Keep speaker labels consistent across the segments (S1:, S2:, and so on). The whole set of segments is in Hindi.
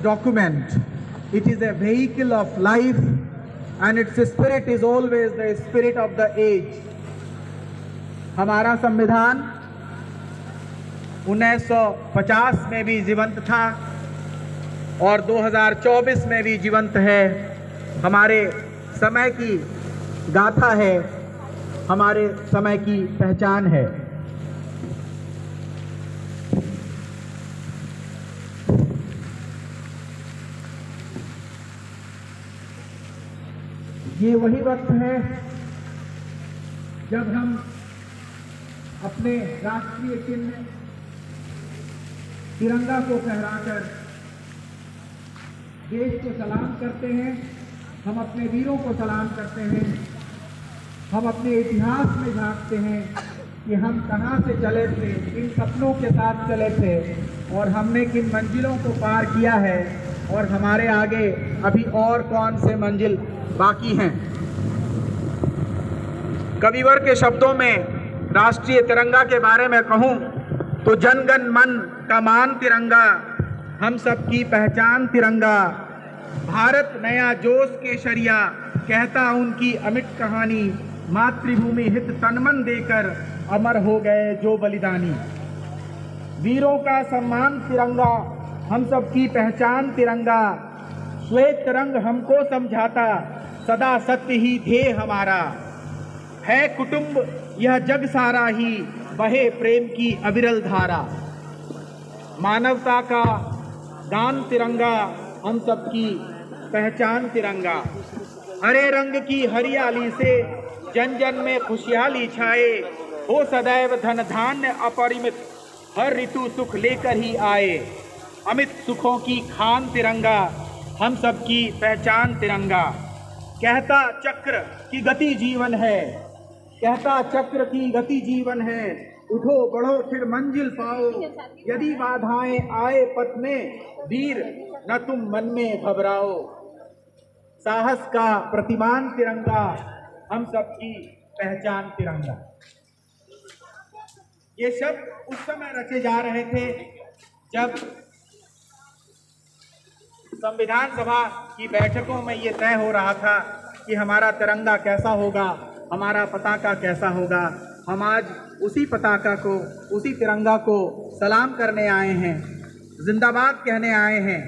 S1: document. It is a vehicle of life, and its spirit is always the spirit of the age. हमारा संविधान 1950 में भी जीवंत था और 2024 में भी जीवंत है। हमारे समय की गाथा है, हमारे समय की पहचान है। ये वही वक्त है जब हम अपने राष्ट्रीय चिन्ह तिरंगा को फहराकर देश को सलाम करते हैं। हम अपने वीरों को सलाम करते हैं। हम अपने इतिहास में झांकते हैं कि हम कहां से चले थे, किन सपनों के साथ चले थे और हमने किन मंजिलों को पार किया है और हमारे आगे अभी और कौन से मंजिल बाकी हैं। कविवर के शब्दों में राष्ट्रीय तिरंगा के बारे में कहूं तो जन गण मन का मान तिरंगा, हम सबकी पहचान तिरंगा, भारत नया जोश केसरिया, कहता उनकी अमिट कहानी, मातृभूमि हित तनमन देकर अमर हो गए जो बलिदानी। वीरों का सम्मान तिरंगा, हम सबकी पहचान तिरंगा, श्वेत रंग हमको समझाता, सदा सत्य ही ध्येय हमारा, है कुटुंब यह जग सारा ही, बहे प्रेम की अविरल धारा। मानवता का दान तिरंगा, हम सबकी पहचान तिरंगा, हरे रंग की हरियाली से जन जन में खुशहाली छाए, हो सदैव धन धान्य अपरिमित, हर ऋतु सुख लेकर ही आए, अमित सुखों की खान तिरंगा, हम सबकी पहचान तिरंगा। कहता चक्र की गति जीवन है, कहता चक्र की गति जीवन है, उठो बढ़ो फिर मंजिल पाओ, यदि बाधाएं आए पथ में, वीर न तुम मन में घबराओ। साहस का प्रतिमान तिरंगा, हम सबकी पहचान तिरंगा। ये शब्द उस समय रचे जा रहे थे जब संविधान सभा की बैठकों में ये तय हो रहा था कि हमारा तिरंगा कैसा होगा, हमारा पताका कैसा होगा। हम आज उसी पताका को, उसी तिरंगा को सलाम करने आए हैं, जिंदाबाद कहने आए हैं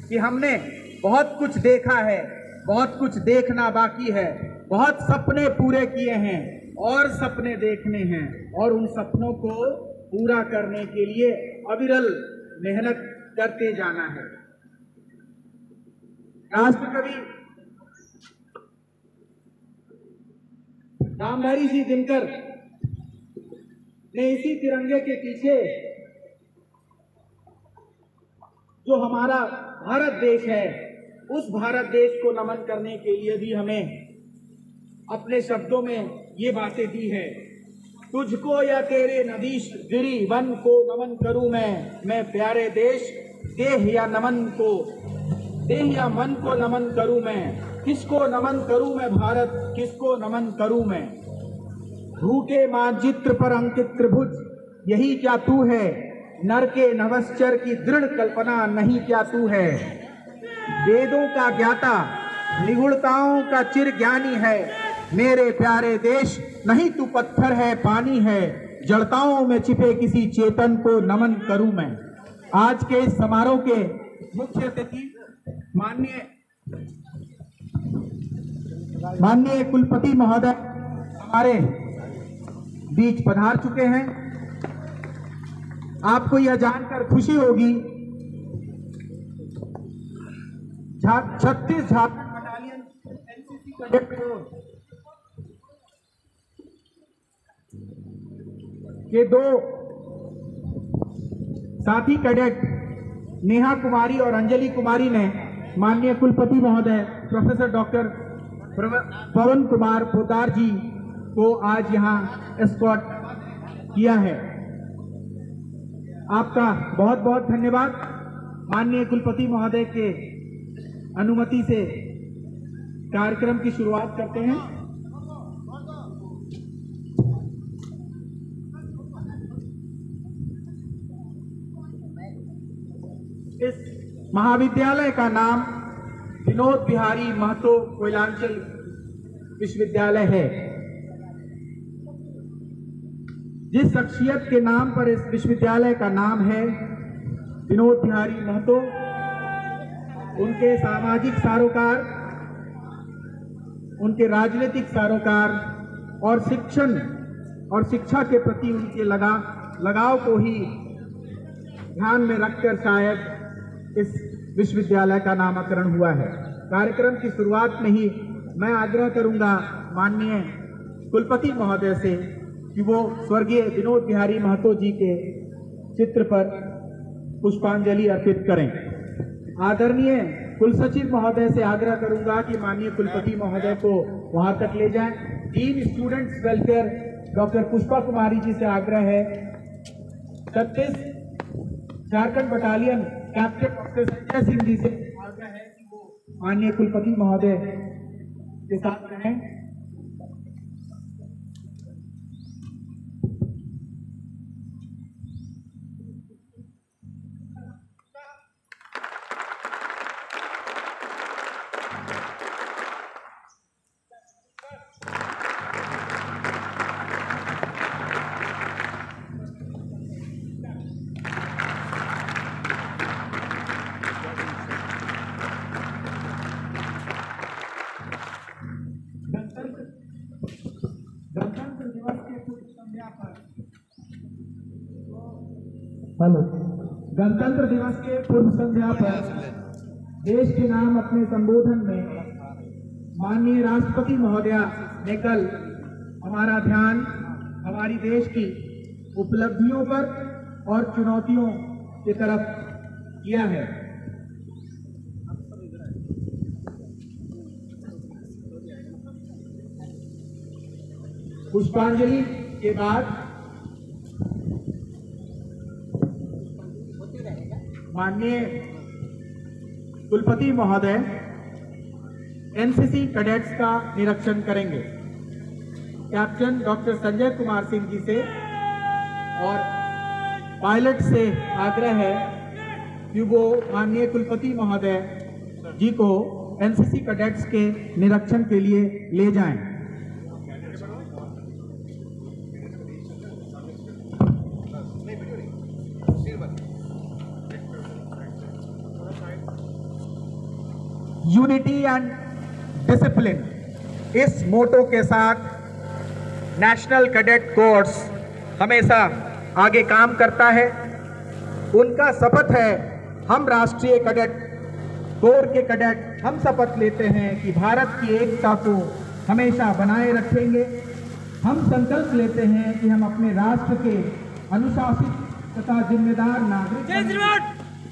S1: कि हमने बहुत कुछ देखा है, बहुत कुछ देखना बाकी है, बहुत सपने पूरे किए हैं और सपने देखने हैं और उन सपनों को पूरा करने के लिए अविरल मेहनत करते जाना है। राष्ट्रकवि नामधारी सिंह दिनकर ने इसी तिरंगे के पीछे जो हमारा भारत देश है, उस भारत देश को नमन करने के लिए भी हमें अपने शब्दों में ये बातें दी है। तुझको या तेरे नदीश गिरी वन को नमन करूं मैं प्यारे देश, देह या नमन को, देह या मन को नमन करूं मैं, किसको नमन करूं मैं भारत, किसको नमन करूं मैं। भूखे मानचित्र पर अंकित त्रिभुज, यही क्या तू है, नर के नवश्चर की दृढ़ कल्पना नहीं क्या तू है। वेदों का ज्ञाता, निगूढ़ताओं का चिर ज्ञानी है, मेरे प्यारे देश नहीं तू पत्थर है पानी है, जड़ताओं में छिपे किसी चेतन को नमन करूं मैं। आज के इस समारोह के मुख्य अतिथि माननीय कुलपति महोदय हमारे बीच पधार चुके हैं। आपको यह जानकर खुशी होगी 36 झारखंड बटालियन एनसीसी कैडेट के 2 साथी कैडेट नेहा कुमारी और अंजलि कुमारी ने माननीय कुलपति महोदय प्रोफेसर डॉक्टर पवन कुमार पोदार जी को आज यहाँ एस्कॉर्ट किया है। आपका बहुत बहुत धन्यवाद। माननीय कुलपति महोदय के अनुमति से कार्यक्रम की शुरुआत करते हैं। इस महाविद्यालय का नाम विनोद बिहारी महतो कोयलांचल विश्वविद्यालय है। जिस शख्सियत के नाम पर इस विश्वविद्यालय का नाम है विनोद बिहारी महतो, उनके सामाजिक सरोकार, उनके राजनीतिक सरोकार और शिक्षण और शिक्षा के प्रति उनके लगाव को ही ध्यान में रखकर शायद इस विश्वविद्यालय का नामकरण हुआ है। कार्यक्रम की शुरुआत में ही मैं आग्रह करूंगा माननीय कुलपति महोदय से कि वो स्वर्गीय विनोद बिहारी महतो जी के चित्र पर पुष्पांजलि अर्पित करें। आदरणीय कुलसचिव महोदय से आग्रह करूंगा कि माननीय कुलपति महोदय को वहां तक ले जाएं। Dean students welfare doctor Pushpa Kumari ji से आग्रह है। 36 Jharkhand battalion captain doctor Sanjay Singh ji से आग्रह है कि वो माननीय कुलपति महोदय के साथ रहें। गणतंत्र दिवस के पूर्व संध्या पर देश के नाम अपने संबोधन में माननीय राष्ट्रपति महोदया ने कल हमारा ध्यान हमारी देश की उपलब्धियों पर और चुनौतियों की तरफ किया है। पुष्पांजलि के बाद माननीय कुलपति महोदय एनसीसी कैडेट्स का निरीक्षण करेंगे। कैप्टन डॉक्टर संजय कुमार सिंह जी से और पायलट से आग्रह है कि वो माननीय कुलपति महोदय जी को एनसीसी कैडेट्स के निरीक्षण के लिए ले जाएं। यूनिटी एंड डिसिप्लिन, इस मोटो के साथ नेशनल कैडेट कोर्स हमेशा आगे काम करता है। उनका शपथ है, हम राष्ट्रीय कैडेट कोर के कैडेट हम शपथ लेते हैं कि भारत की एकता को हमेशा बनाए रखेंगे। हम संकल्प लेते हैं कि हम अपने राष्ट्र के अनुशासित तथा जिम्मेदार नागरिक।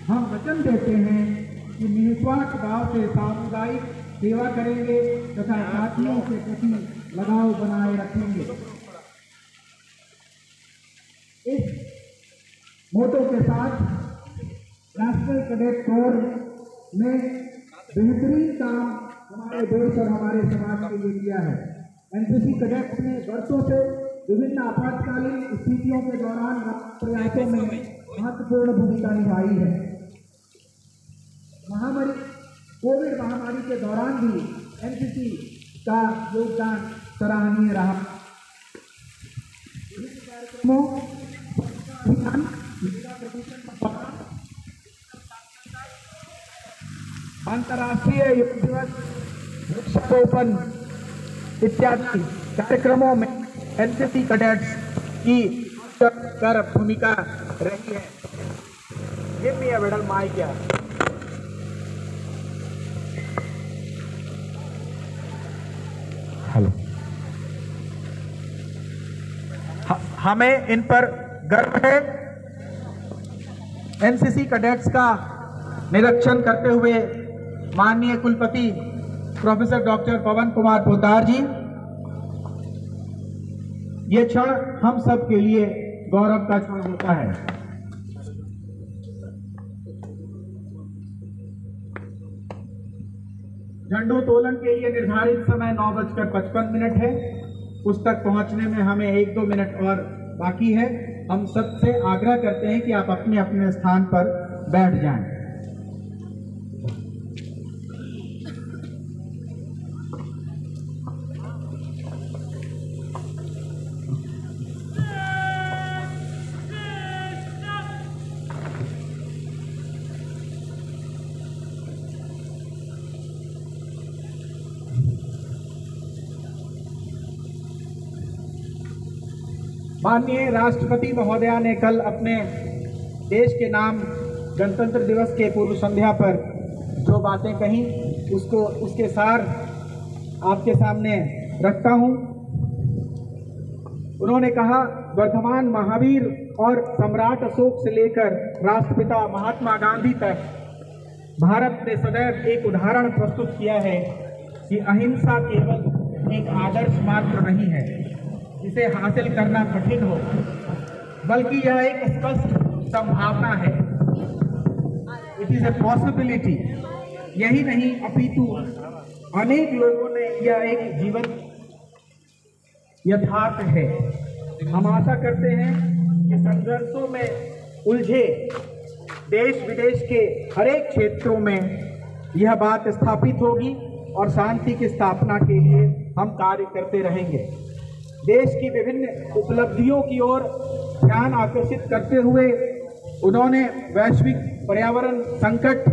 S1: हम वचन देते हैं कि निस्वार्थ भाव से सामुदायिक सेवा करेंगे तथा साथियों के प्रति लगाव बनाए रखेंगे। इस मोटो के साथ नेशनल कैडेट कोर ने बेहतरीन काम हमारे देश और हमारे समाज के लिए किया है। एनसीसी कैडेट्स ने वर्षों से विभिन्न आपातकालीन स्थितियों के दौरान प्रयासों में महत्वपूर्ण भूमिका निभाई है। कोविड महामारी के दौरान भी एनसीसी का योगदान सराहनीय रहा। अंतर्राष्ट्रीय योग दिवस, वृक्षारोपण इत्यादि कार्यक्रमों में एनसीसी कैडेट्स की कर भूमिका रही है। Give me a medal, Mike. Hello, हमें इन पर गर्व है। एनसीसी कैडेट्स का निरीक्षण करते हुए माननीय कुलपति प्रोफेसर डॉक्टर पवन कुमार पोद्दार जी, ये क्षण हम सब के लिए गौरव का क्षण होता है। झंडोत्तोलन के लिए निर्धारित समय 9:55 है। उस तक पहुंचने में हमें 1-2 मिनट और बाकी है। हम सबसे आग्रह करते हैं कि आप अपने अपने स्थान पर बैठ जाएं। माननीय राष्ट्रपति महोदया ने कल अपने देश के नाम गणतंत्र दिवस के पूर्व संध्या पर जो बातें कही उसके सार आपके सामने रखता हूं। उन्होंने कहा, वर्धमान महावीर और सम्राट अशोक से लेकर राष्ट्रपिता महात्मा गांधी तक भारत ने सदैव एक उदाहरण प्रस्तुत किया है कि अहिंसा केवल एक आदर्श मात्र नहीं है जिसे हासिल करना कठिन हो, बल्कि यह एक स्पष्ट संभावना है। It is a possibility. यही नहीं अपितु अनेक लोगों ने यह एक जीवन यथार्थ है। हम आशा करते हैं कि संघर्षों में उलझे देश विदेश के हरेक क्षेत्रों में यह बात स्थापित होगी और शांति की स्थापना के लिए हम कार्य करते रहेंगे। देश की विभिन्न उपलब्धियों की ओर ध्यान आकर्षित करते हुए उन्होंने वैश्विक पर्यावरण संकट,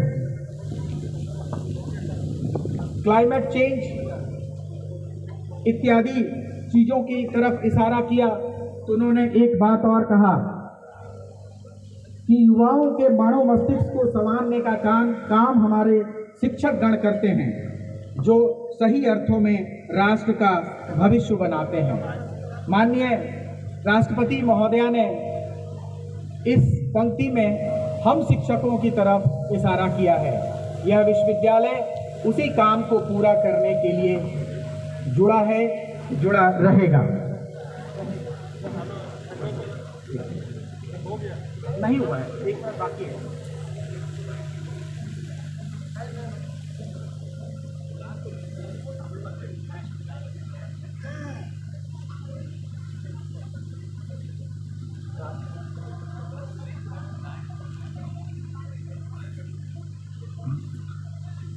S1: क्लाइमेट चेंज इत्यादि चीजों की तरफ इशारा किया। तो उन्होंने एक बात और कहा कि युवाओं के मानव मस्तिष्क को संवारने का काम हमारे शिक्षक गण करते हैं, जो सही अर्थों में राष्ट्र का भविष्य बनाते हैं। माननीय राष्ट्रपति महोदया ने इस पंक्ति में हम शिक्षकों की तरफ इशारा किया है। यह विश्वविद्यालय उसी काम को पूरा करने के लिए जुड़ा है, जुड़ा रहेगा। नहीं हुआ है, एक बार बाकी है।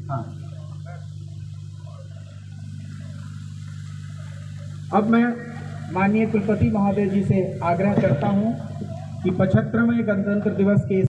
S1: हाँ, अब मैं माननीय कुलपति महोदय जी से आग्रह करता हूं कि 75वें गणतंत्र दिवस के